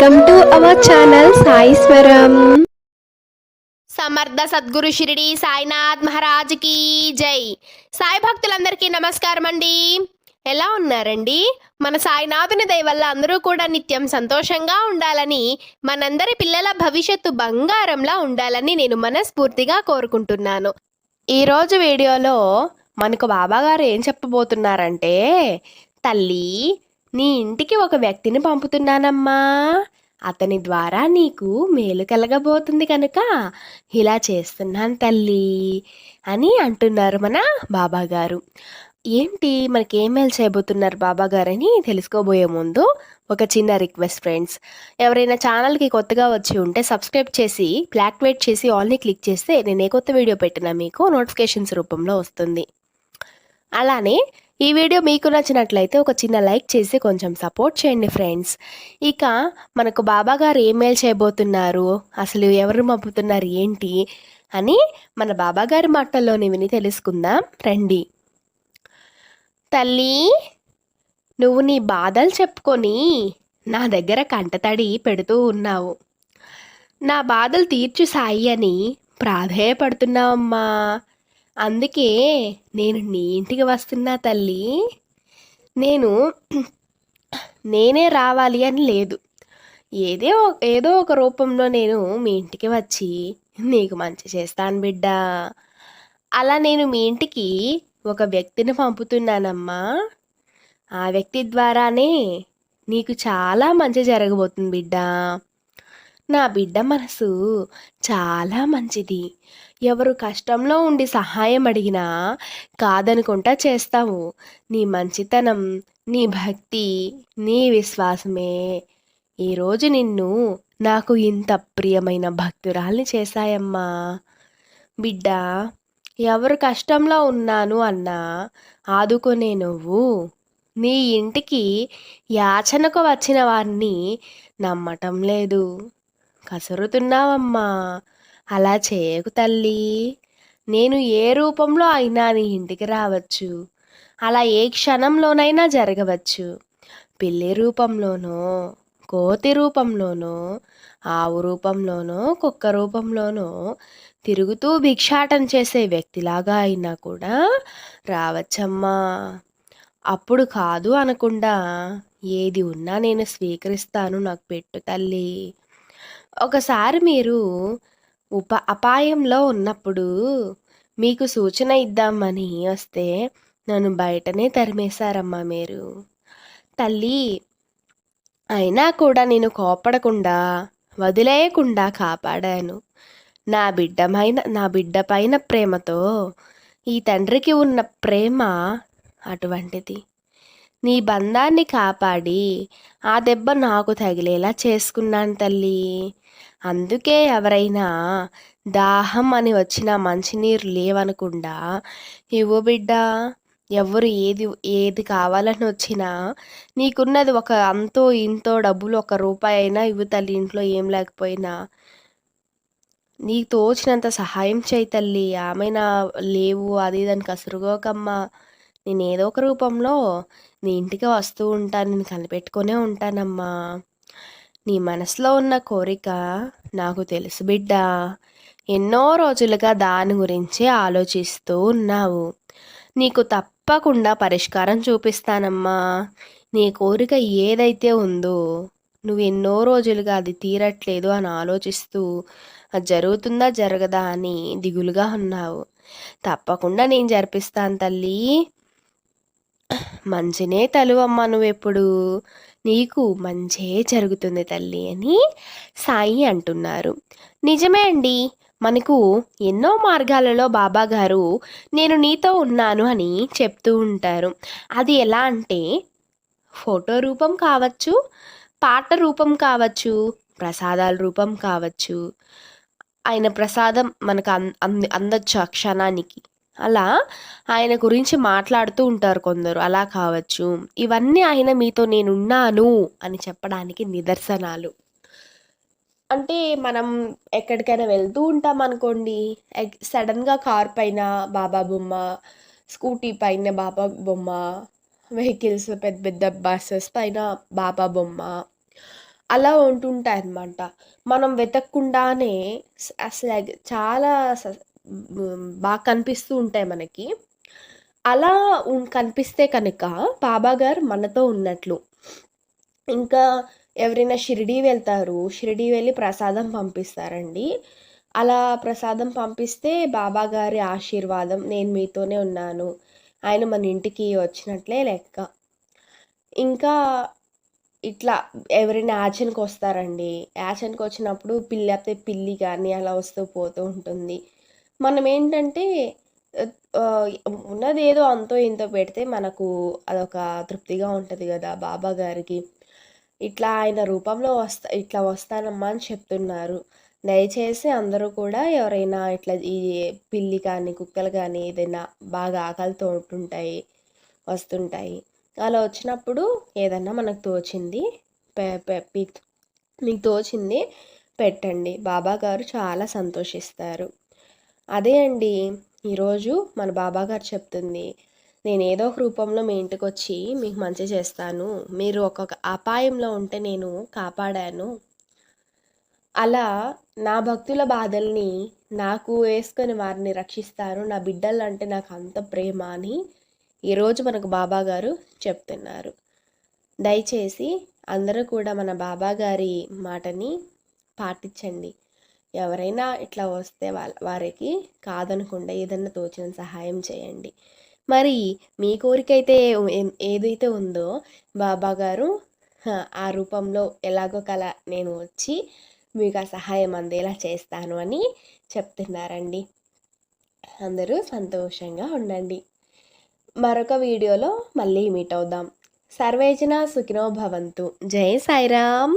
Welcome to our channel Saiswaram. Samarth Sadguru Shirdi Sainath మహారాజ్కి జై. సాయి భక్తులందరికీ నమస్కారం అండి. ఎలా ఉన్నారండి? మన సాయినాథుని దయ వల్ల అందరూ కూడా నిత్యం సంతోషంగా ఉండాలని, మనందరి పిల్లల భవిష్యత్తు బంగారంలా ఉండాలని నేను మనస్ఫూర్తిగా కోరుకుంటున్నాను. ఈరోజు వీడియోలో మనకు బాబాగారు ఏం చెప్పబోతున్నారంటే, తల్లి నీ ఇంటికి ఒక వ్యక్తిని పంపుతున్నానమ్మా, అతని ద్వారా నీకు మేలు కలగబోతుంది కనుక ఇలా చేస్తున్నాను తల్లి అని అంటున్నారు మన బాబాగారు. ఏంటి మనకేం మేలు చేయబోతున్నారు బాబాగారు అని తెలుసుకోబోయే ముందు ఒక చిన్న రిక్వెస్ట్ ఫ్రెండ్స్, ఎవరైనా ఛానల్కి కొత్తగా వచ్చి ఉంటే సబ్స్క్రైబ్ చేసి యాక్టివేట్ చేసి ఆల్ని క్లిక్ చేస్తే నేను ఏ కొత్త వీడియో పెట్టినా మీకు నోటిఫికేషన్స్ రూపంలో వస్తుంది. అలానే ఈ వీడియో మీకు నచ్చినట్లయితే ఒక చిన్న లైక్ చేసి కొంచెం సపోర్ట్ చేయండి ఫ్రెండ్స్. ఇక మనకు బాబాగారు ఏమేల్ చేయబోతున్నారు, అసలు ఎవరు పంపుతున్నారు ఏంటి అని మన బాబాగారి మాటల్లోనే విని తెలుసుకుందాం రండి. తల్లి, నువ్వు నీ బాధలు చెప్పుకొని నా దగ్గర కంటతడి పెడుతూ ఉన్నావు. నా బాధలు తీర్చు సాయి అని ప్రాధేయపడుతున్నావమ్మా. అందుకే నేను నీ ఇంటికి వస్తున్నా తల్లి. నేనే రావాలి అని లేదు, ఏదో ఒక రూపంలో నేను మీ ఇంటికి వచ్చి నీకు మంచి చేస్తాను బిడ్డ. అలా నేను మీ ఇంటికి ఒక వ్యక్తిని పంపుతున్నానమ్మా. ఆ వ్యక్తి ద్వారానే నీకు చాలా మంచి జరగబోతుంది బిడ్డ. నా బిడ్డ మనసు చాలా మంచిది. ఎవరు కష్టంలో ఉండి సహాయం అడిగినా కాదనుకుంటా చేస్తావు. నీ మంచితనం, నీ భక్తి, నీ విశ్వాసమే ఈరోజు నిన్ను నాకు ఇంత ప్రియమైన భక్తురాల్ని చేశాయమ్మా. బిడ్డ, ఎవరు కష్టంలో ఉన్నాను అన్నా ఆదుకునే నువ్వు నీ ఇంటికి యాచనకు వచ్చిన వారిని నమ్మటం లేదు, కసురుతున్నావమ్మా. అలా చేయకు తల్లి. నేను ఏ రూపంలో అయినా నీ ఇంటికి రావచ్చు, అలా ఏ క్షణంలోనైనా జరగవచ్చు. పిల్లి రూపంలోనో, కోతి రూపంలోనో, ఆవు రూపంలోనో, కుక్క రూపంలోనో తిరుగుతూ భిక్షాటన చేసే వ్యక్తిలాగా అయినా కూడా రావచ్చమ్మా. అప్పుడు కాదు అనకుండా ఏది ఉన్నా నేను స్వీకరిస్తాను, నాకు పెట్టు తల్లి. ఒకసారి మీరు అపాయంలో ఉన్నప్పుడు మీకు సూచన ఇద్దామని వస్తే నన్ను బయటనే తరిమేశారమ్మా మీరు. తల్లి, అయినా కూడా నేను కోపడకుండా వదిలేయకుండా కాపాడాను. నా బిడ్డ పైన ప్రేమతో ఈ తండ్రికి ఉన్న ప్రేమ అటువంటిది. నీ బంధాన్ని కాపాడి ఆ దెబ్బ నాకు తగిలేలా చేసుకున్నాను తల్లి. అందుకే ఎవరైనా దాహం అని వచ్చిన మంచినీరు లేవనకుండా ఇవ్వు బిడ్డ. ఎవరు ఏది కావాలని వచ్చినా నీకున్నది ఒక అంతో ఇంతో డబ్బులు, 1 రూపాయి అయినా ఇవ్వు తల్లి. ఇంట్లో ఏం లేకపోయినా నీకు తోచినంత సహాయం చేయి తల్లి. ఆమెనా లేవు అది దాన్ని కసురుగోకమ్మా. నేను ఏదో ఒక రూపంలో నీ ఇంటికి వస్తూ ఉంటాను, నేను కనిపెట్టుకునే ఉంటానమ్మా. నీ మనసులో ఉన్న కోరిక నాకు తెలుసు బిడ్డ. ఎన్నో రోజులుగా దాని గురించి ఆలోచిస్తూ ఉన్నావు. నీకు తప్పకుండా పరిష్కారం చూపిస్తానమ్మా. నీ కోరిక ఏదైతే ఉందో, నువ్వు ఎన్నో రోజులుగా అది తీరట్లేదు అని ఆలోచిస్తూ అది జరుగుతుందా జరగదా అని దిగులుగా ఉన్నావు. తప్పకుండా నేను జరిపిస్తాను తల్లి. మంచినే తలువమ్మా నువ్వెప్పుడు, నీకు మంచే జరుగుతుంది తల్లి అని సాయి అంటున్నారు. నిజమే అండి, మనకు ఎన్నో మార్గాలలో బాబాగారు నేను నీతో ఉన్నాను అని చెప్తూ ఉంటారు. అది ఎలా అంటే ఫోటో రూపం కావచ్చు, పాట రూపం కావచ్చు, ప్రసాదాల రూపం కావచ్చు. ఆయన ప్రసాదం మనకు అందొచ్చు ఆ క్షణానికి. అలా ఆయన గురించి మాట్లాడుతూ ఉంటారు కొందరు, అలా కావచ్చు. ఇవన్నీ ఆయన మీతో నేనున్నాను అని చెప్పడానికి నిదర్శనాలు. అంటే మనం ఎక్కడికైనా వెళ్తూ ఉంటాం అనుకోండి, సడన్గా కార్ పైన బాబా బొమ్మ, స్కూటీ పైన బాబా బొమ్మ, వెహికల్స్ పెద్ద పెద్ద బస్సెస్ పైన బాబా బొమ్మ, అలా ఉంటుంటాయి అన్నమాట. మనం వెతకకుండానే అసలు చాలా బాగా కనిపిస్తూ ఉంటాయి మనకి. అలా కనిపిస్తే కనుక బాబాగారు మనతో ఉన్నట్లు. ఇంకా ఎవరైనా షిరిడీ వెళ్తారు. షిరిడీ వెళ్ళి ప్రసాదం పంపిస్తారండి. అలా ప్రసాదం పంపిస్తే బాబాగారి ఆశీర్వాదం, నేను మీతోనే ఉన్నాను, ఆయన మన ఇంటికి వచ్చినట్లే లెక్క. ఇంకా ఇట్లా ఎవరైనా యాచనకొస్తారండి. యాచనకొచ్చినప్పుడు పిల్లి గానీ అలా వస్తూ పోతూ ఉంటుంది. మనమేంటంటే ఆహ్, ఉన్నదేదో అంతో ఇంతో పెడితే మనకు అదొక తృప్తిగా ఉంటది గదా! బాబాగారికి. ఇట్లా ఆయన రూపంలో ఇట్లా వస్తానమ్మా అని చెప్తున్నారు. దయచేసి అందరూ కూడా ఎవరైనా ఇట్లా ఈ పిల్లి కానీ, కుక్కలు గానీ ఏదైనా బాగా ఆకలితో ఉంటుంటాయి, వస్తుంటాయి. అలా వచ్చినప్పుడు ఏదన్నా మనకు తోచింది పె పె పీక్ మీకు తోచింది పెట్టండి. బాబాగారు చాలా సంతోషిస్తారు. అదే అండి ఈరోజు మన బాబాగారు చెప్తుంది. నేనేదో ఒక రూపంలో మీ ఇంటికొచ్చి మీకు మంచి చేస్తాను. మీరు ఒక అపాయంలో ఉంటే నేను కాపాడాను. అలా నా భక్తుల బాధల్ని నాకు వేసుకొని వారిని రక్షిస్తారు. నా బిడ్డలంటే నాకు అంత ప్రేమ అని ఈరోజు మనకు బాబాగారు చెప్తున్నారు. దయచేసి అందరూ కూడా మన బాబాగారి మాటని పాటించండి. ఎవరైనా ఇట్లా వస్తే వారికి కాదనకుండా ఏదన్నా తోచిన సహాయం చేయండి. మరి మీ కోరికైతే ఏదైతే ఉందో బాబాగారు ఆ రూపంలో ఎలాగో నేను వచ్చి మీకు ఆ సహాయం అందేలా చేస్తాను అని చెప్తున్నారండి. అందరూ సంతోషంగా ఉండండి. మరొక వీడియోలో మళ్ళీ మీట్ అవుదాం. సర్వేజన సుఖినో భవంతు. జై సాయిరామ్.